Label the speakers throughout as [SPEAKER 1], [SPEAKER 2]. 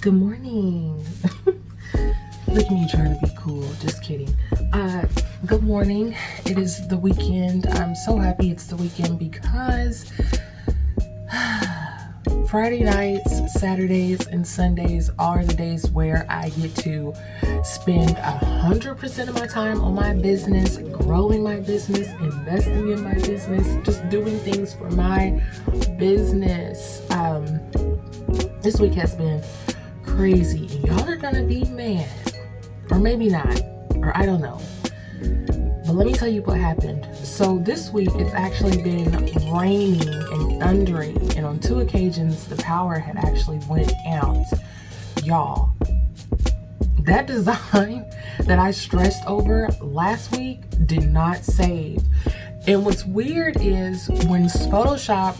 [SPEAKER 1] Good morning. Look at me trying to be cool. Just kidding. Good morning. It is the weekend. I'm so happy it's the weekend because Friday nights, Saturdays, and Sundays are the days where I get to spend 100% of my time on my business, growing my business, investing in my business, just doing things for my business. This week has been crazy, and y'all are gonna be mad, or maybe not, or I don't know. But let me tell you what happened. So this week it's actually been raining and thundering, and on 2 occasions the power had actually went out. Y'all, that design that I stressed over last week did not save. And what's weird is when Photoshop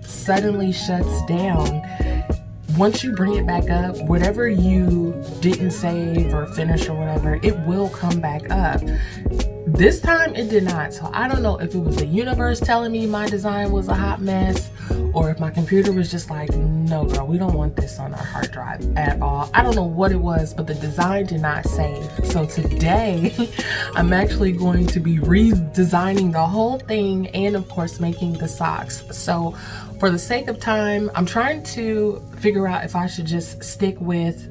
[SPEAKER 1] suddenly shuts down, once you bring it back up, whatever you didn't save or finish or whatever, it will come back up. This time it did not. So I don't know if it was the universe telling me my design was a hot mess, or if my computer was just like, no girl, we don't want this on our hard drive at all. I don't know what it was, but the design did not save. So today I'm actually going to be redesigning the whole thing, and of course making the socks. So for the sake of time, I'm trying to figure out if I should just stick with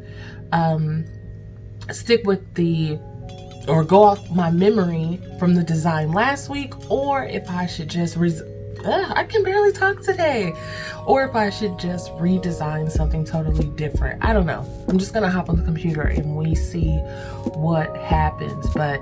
[SPEAKER 1] or go off my memory from the design last week, or if I should just I can barely talk today, or if I should just redesign something totally different. I don't know. I'm just gonna hop on the computer and we see what happens. But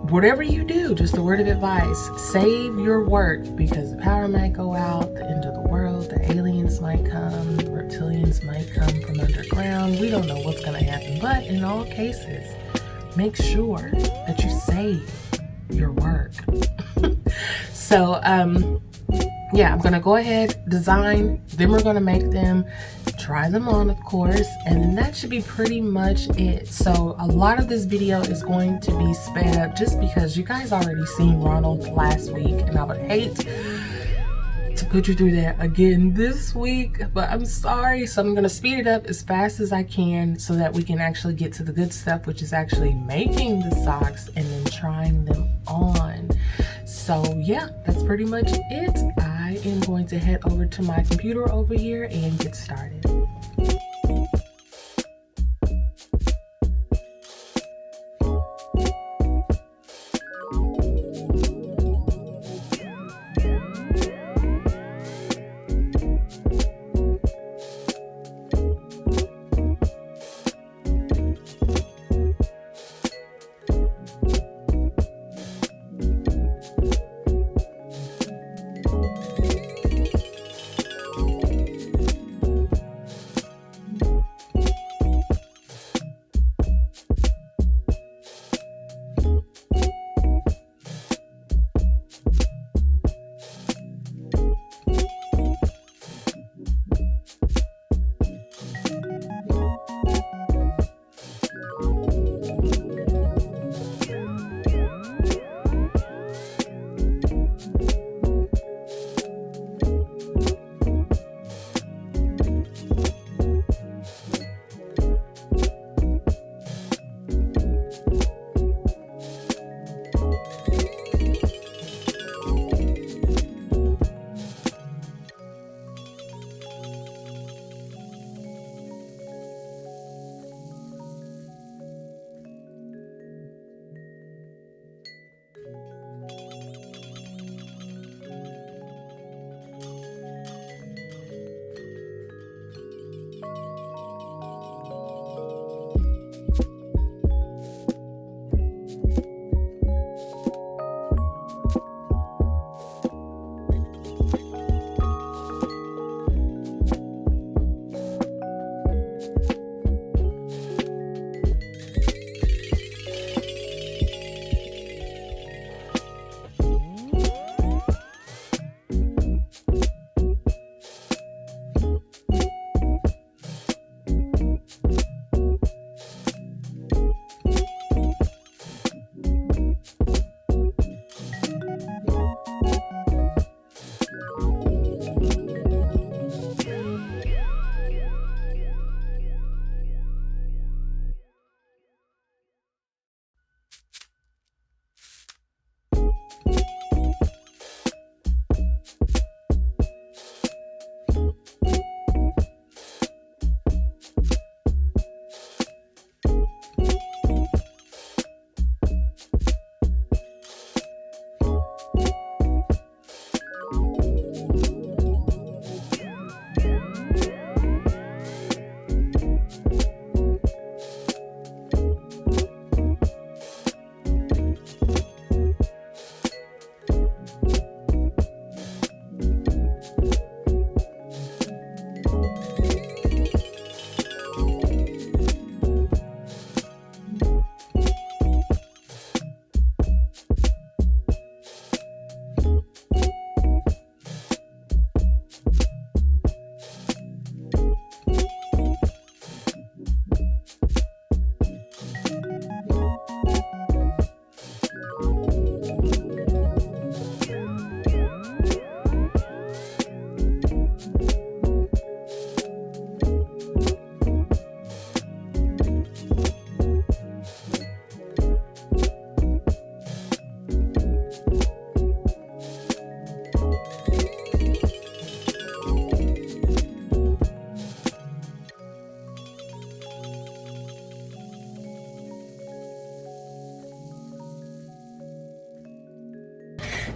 [SPEAKER 1] whatever you do, just a word of advice, save your work, because the power might go out, the end of the world, the aliens might come, the reptilians might come from underground. We don't know what's gonna happen, but in all cases, make sure that you save your work. So, yeah, I'm gonna go ahead, design, then we're gonna make them, try them on, of course, and then that should be pretty much it. So a lot of this video is going to be sped up just because you guys already seen Ronald last week, and I would hate to put you through that again this week, but I'm sorry. So I'm gonna speed it up as fast as I can so that we can actually get to the good stuff, which is actually making the socks and then trying them on. So yeah, that's pretty much it. I am going to head over to my computer over here and get started.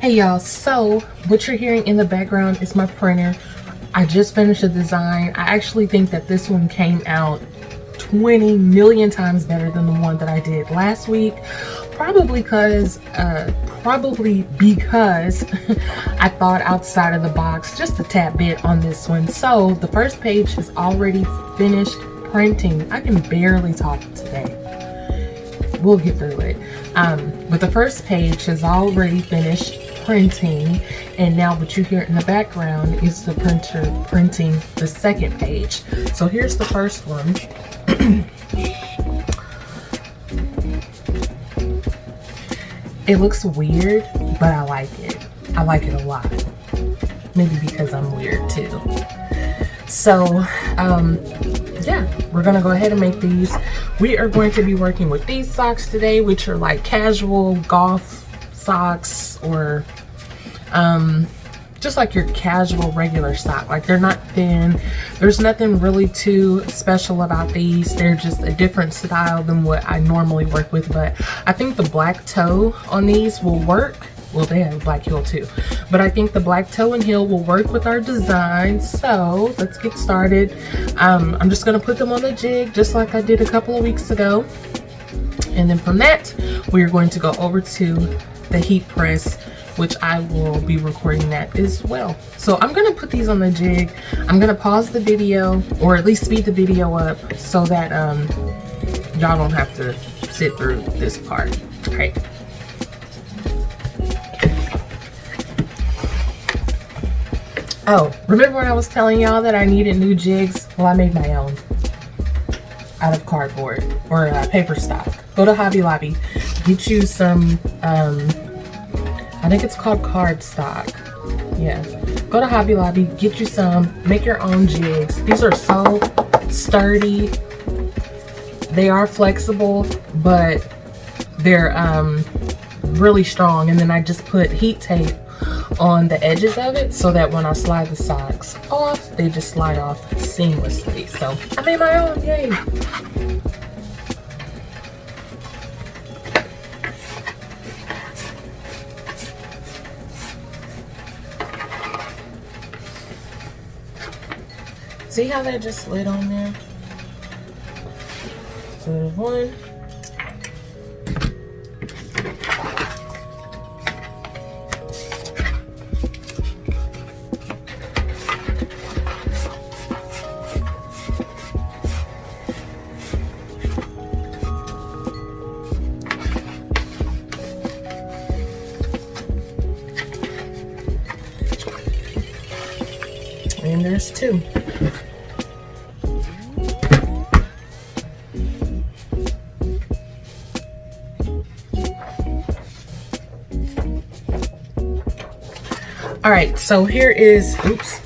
[SPEAKER 1] Hey y'all, so what you're hearing in the background is my printer. I just finished a design. I actually think that this one came out 20 million times better than the one that I did last week. Probably because I thought outside of the box just a tad bit on this one. So the first page is already finished printing. I can barely talk today. We'll get through it. But the first page has already finished printing, and now what you hear in the background is the printer printing the second page. So here's the first one. It looks weird, but I like it. I like it a lot. Maybe because I'm weird too. So yeah, we're gonna go ahead and make these. We are going to be working with these socks today, which are like casual golf socks, or just like your casual regular sock. Like, they're not thin. There's nothing really too special about these. They're just a different style than what I normally work with, but I think the black toe on these will work. Well, they have a black heel too, but I think the black toe and heel will work with our design. So let's get started. I'm just gonna put them on the jig just like I did a couple of weeks ago, and then from that we are going to go over to the heat press, which I will be recording that as well. So I'm gonna put these on the jig. I'm gonna pause the video, or at least speed the video up, so that y'all don't have to sit through this part. All right. Oh, remember when I was telling y'all that I needed new jigs? Well, I made my own out of cardboard or paper stock. Go to Hobby Lobby, get you some, I think it's called cardstock. Yeah, go to Hobby Lobby, get you some, make your own jigs. These are so sturdy. They are flexible, but they're really strong. And then I just put heat tape on the edges of it so that when I slide the socks off, they just slide off seamlessly. So I made my own, yay. See how they just slid on there? So there's one. And there's two. All right, so here is, oops,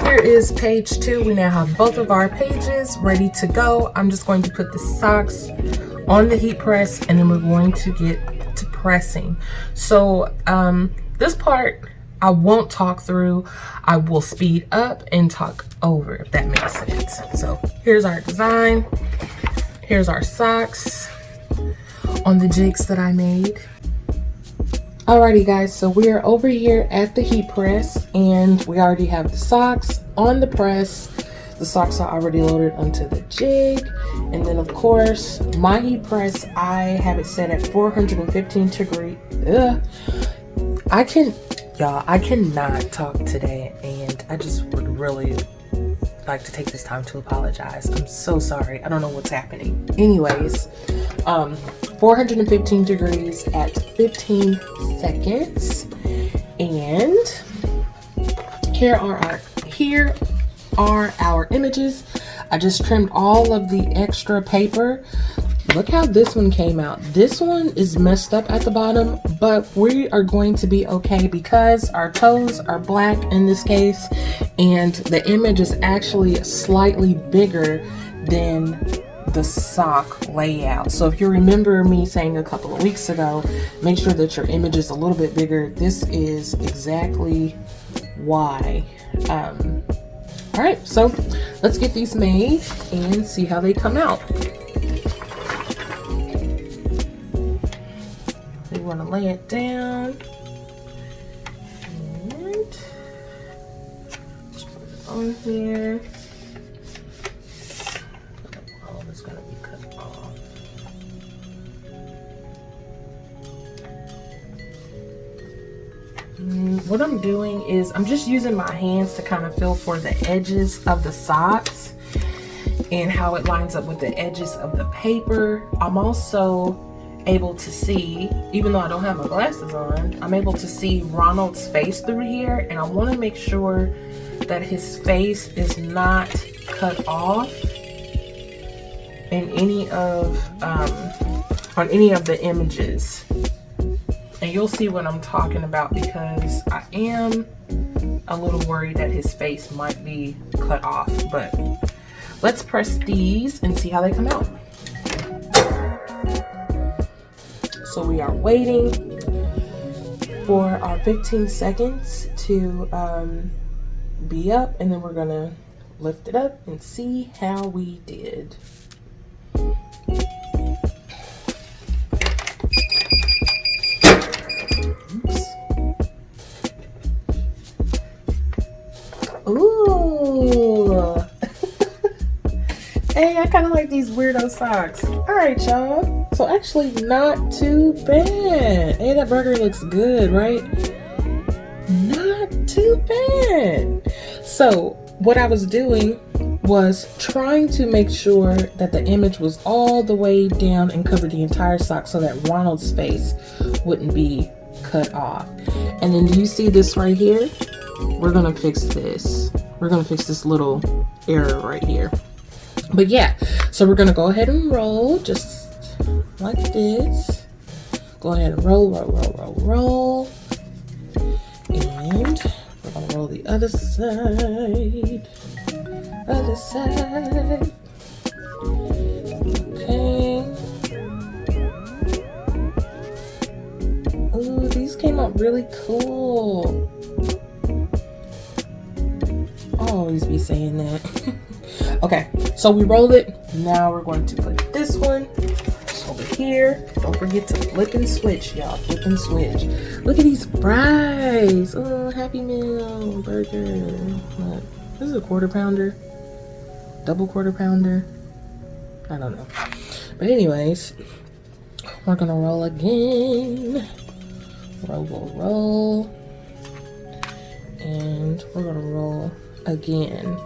[SPEAKER 1] here is page 2. We now have both of our pages ready to go. I'm just going to put the socks on the heat press, and then we're going to get to pressing. So this part I won't talk through. I will speed up and talk over, if that makes sense. So here's our design. Here's our socks on the jigs that I made. Alrighty guys, so we are over here at the heat press, and we already have the socks on the press. The socks are already loaded onto the jig, and then of course my heat press, I have it set at 415 degrees. I cannot talk today, and I just would really like to take this time to apologize. I'm so sorry. I don't know what's happening. Anyways, 415 degrees at 15 seconds. And here are our images. I just trimmed all of the extra paper. Look how this one came out. This one is messed up at the bottom, but we are going to be okay because our toes are black in this case, and the image is actually slightly bigger than the sock layout. So if you remember me saying a couple of weeks ago, make sure that your image is a little bit bigger. This is exactly why. All right, so let's get these made and see how they come out. We want to lay it down on here. All is gonna be cut off. What I'm doing is I'm just using my hands to kind of feel for the edges of the socks and how it lines up with the edges of the paper. I'm also able to see, even though I don't have my glasses on, I'm able to see Ronald's face through here, and I want to make sure that his face is not cut off in any of on any of the images. And you'll see what I'm talking about, because I am a little worried that his face might be cut off. But let's press these and see how they come out. So we are waiting for our 15 seconds to be up, and then we're gonna lift it up and see how we did. Ooh. Hey, I kind of like these weirdo socks. All right, y'all. So actually not too bad. Hey, that burger looks good, right? Not too bad. So what I was doing was trying to make sure that the image was all the way down and covered the entire sock so that Ronald's face wouldn't be cut off. And then do you see this right here? We're gonna fix this. We're gonna fix this little error right here. But yeah, so we're gonna go ahead and roll just like this. Go ahead and roll. And we're gonna roll the other side. Okay. Ooh, these came out really cool. I always be saying that. Okay, so we rolled it. Now we're going to put this one over here. Don't forget to flip and switch, y'all. Flip and switch. Look at these fries. Oh, Happy Meal burger. What? This is a quarter pounder. Double quarter pounder. I don't know. But anyways, we're gonna roll again. Roll. And we're gonna roll again.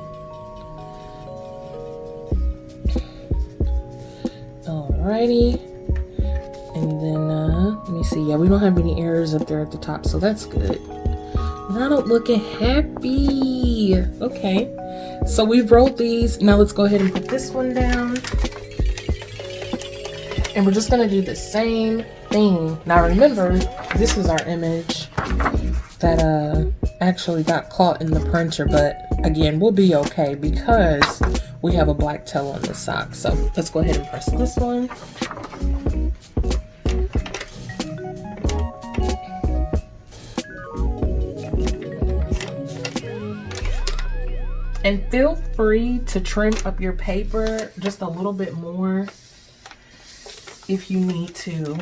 [SPEAKER 1] Alrighty, and then let me see. Yeah, we don't have any errors up there at the top, so that's good. Ronald looking happy. Okay, so we've rolled these. Now let's go ahead and put this one down, and we're just gonna do the same thing. Now remember, this is our image that actually got caught in the printer, but again, we'll be okay because we have a black toe on the sock. So let's go ahead and press this one. And feel free to trim up your paper just a little bit more if you need to.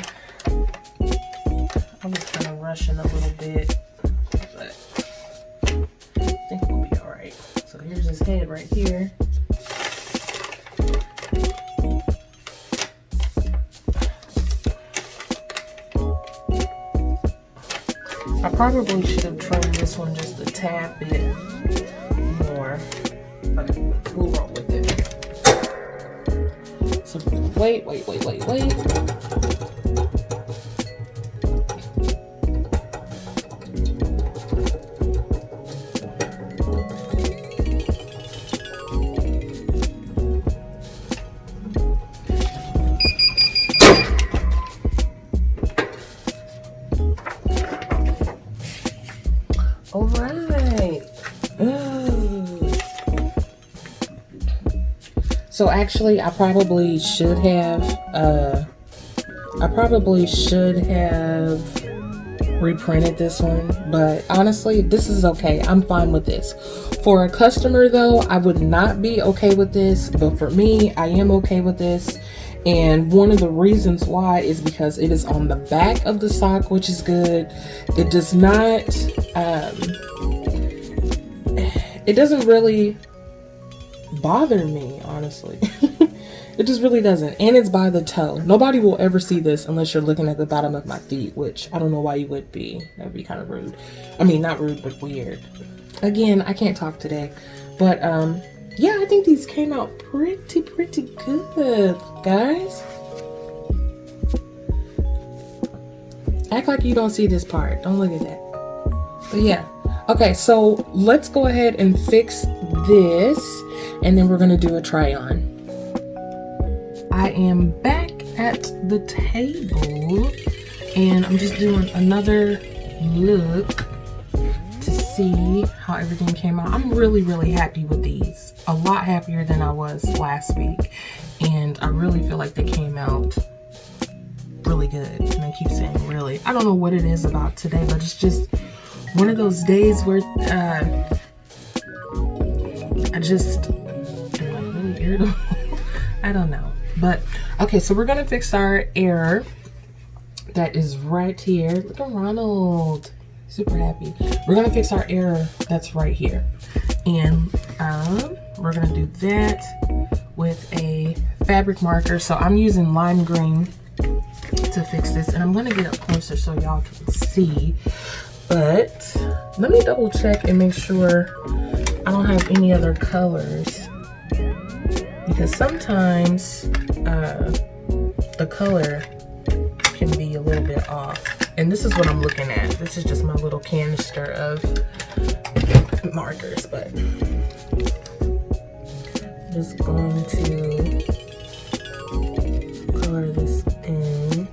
[SPEAKER 1] I'm just kind of rushing a little bit, but I think we'll be all right. So here's his head right here. I probably should have trimmed this one just a tad bit more, but we'll roll with it. So wait. All right. So actually, I probably should have reprinted this one, but honestly, this is okay. I'm fine with this. For a customer though, I would not be okay with this, but for me, I am okay with this. And one of the reasons why is because it is on the back of the sock, which is good. It does not, it doesn't really bother me, honestly. It just really doesn't. And it's by the toe. Nobody will ever see this unless you're looking at the bottom of my feet, which I don't know why you would be. That would be kind of rude. I mean, not rude, but weird. Again, I can't talk today. But, yeah, I think these came out pretty good, guys. Act like you don't see this part. Don't look at that. But yeah. Okay, so let's go ahead and fix this, and then we're going to do a try on. I am back at the table, and I'm just doing another look to see how everything came out. I'm really happy with these. A lot happier than I was last week, and I really feel like they came out really good. And I keep saying really. I don't know what it is about today, but it's just one of those days where I just am like really irritable. I don't know. But okay, so we're gonna fix our error that is right here. Look at Ronald, super happy. We're gonna fix our error that's right here, and we're gonna do that with a fabric marker. So I'm using lime green to fix this, and I'm gonna get up closer so y'all can see. But let me double check and make sure I don't have any other colors, because sometimes the color can be a little bit off. And this is what I'm looking at. This is just my little canister of markers, but I'm just going to color this in.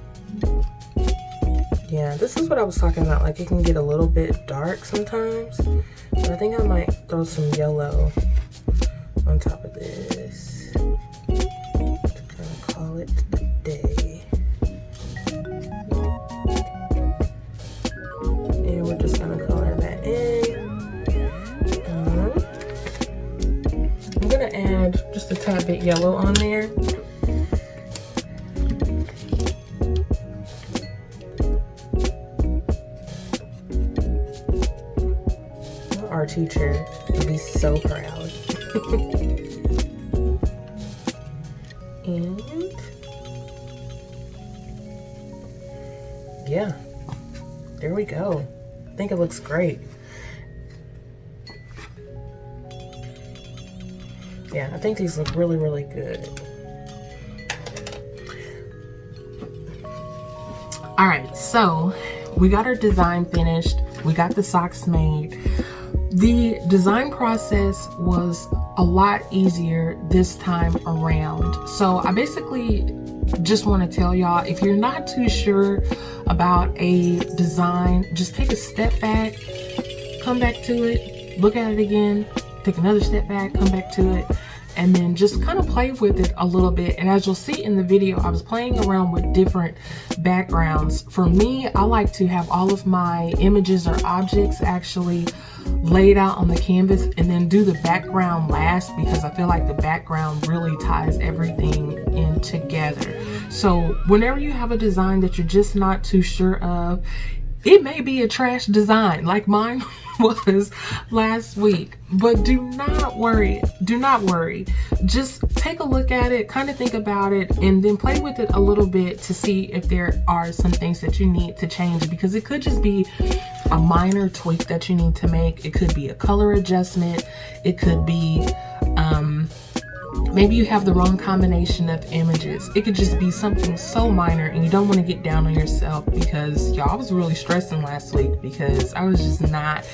[SPEAKER 1] Yeah, this is what I was talking about. Like, it can get a little bit dark sometimes. But I think I might throw some yellow on top of this to kind of call it a day. And we're just gonna color that in. I'm gonna add just a tad bit yellow on there. Our teacher would be so proud. And yeah, there we go. I think it looks great. Yeah, I think these look really good. All right, so we got our design finished. We got the socks made. The design process was a lot easier this time around. So I basically just want to tell y'all, if you're not too sure about a design, just take a step back, come back to it, look at it again, take another step back, come back to it, and then just kind of play with it a little bit. And as you'll see in the video, I was playing around with different backgrounds. For me, I like to have all of my images or objects actually laid out on the canvas and then do the background last, because I feel like the background really ties everything in together. So whenever you have a design that you're just not too sure of, it may be a trash design like mine was last week, but do not worry. Just take a look at it, kind of think about it, and then play with it a little bit to see if there are some things that you need to change, because it could just be a minor tweak that you need to make. It could be a color adjustment. It could be maybe you have the wrong combination of images. It could just be something so minor, and you don't want to get down on yourself, because y'all, I was really stressing last week because I was just not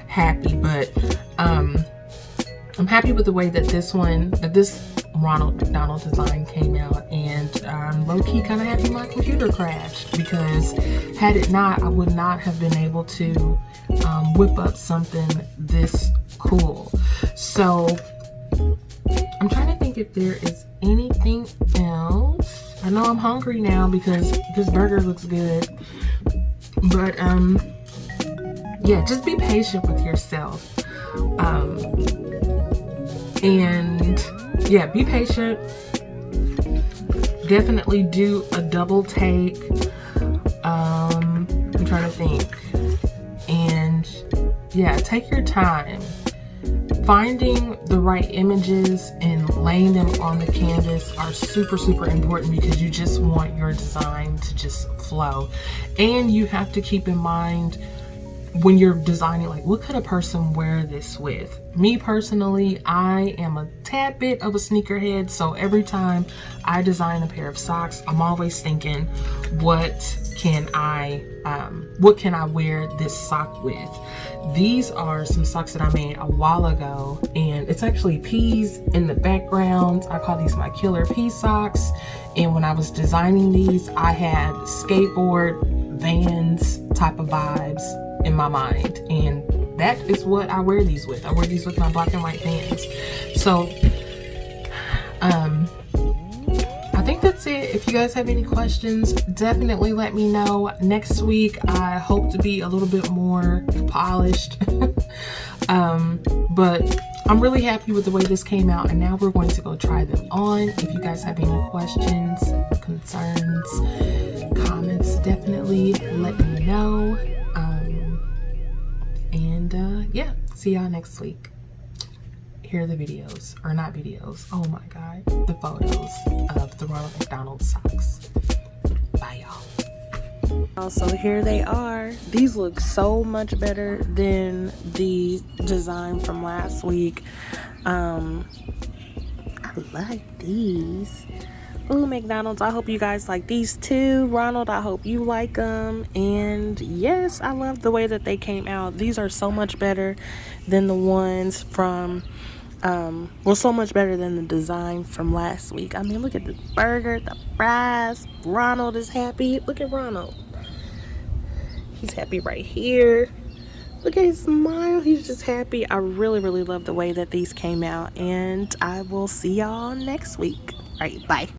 [SPEAKER 1] happy. But I'm happy with the way that this Ronald McDonald design came out, and I'm low-key kind of happy my computer crashed, because had it not, I would not have been able to whip up something this cool. So I'm trying to think if there is anything else. I know I'm hungry now because this burger looks good, but yeah, just be patient with yourself, and yeah, be patient. Definitely do a double take. I'm trying to think, and yeah, take your time. finding the right images and laying them on the canvas are super important, because you just want your design to just flow. And you have to keep in mind when you're designing, like, what could a person wear this with? Me personally, I am a tad bit of a sneakerhead, so every time I design a pair of socks, I'm always thinking, what can I wear this sock with? These are some socks that I made a while ago, and it's actually peas in the background. I call these my killer pea socks. And when I was designing these, I had skateboard, Vans type of vibes in my mind, and that is what I wear these with. I wear these with my black and white Vans. So I think that's it. If you guys have any questions, definitely let me know. Next week I hope to be a little bit more polished. But I'm really happy with the way this came out, and now we're going to go try them on. If you guys have any questions, concerns, comments, definitely let me know. Yeah, see y'all next week. Here are the videos, or not videos, oh my god, the photos of the Ronald McDonald Socks. Bye y'all. So here they are. These look so much better than the design from last week. I like these. Ooh, McDonald's, I hope you guys like these too. Ronald, I hope you like them. And yes, I love the way that they came out. These are so much better than the ones from well, so much better than the design from last week. I mean, look at the burger, the fries. Ronald is happy. Look at Ronald. He's happy right here. Look at his smile. He's just happy. I really love the way that these came out, and I will see y'all next week. All right, bye.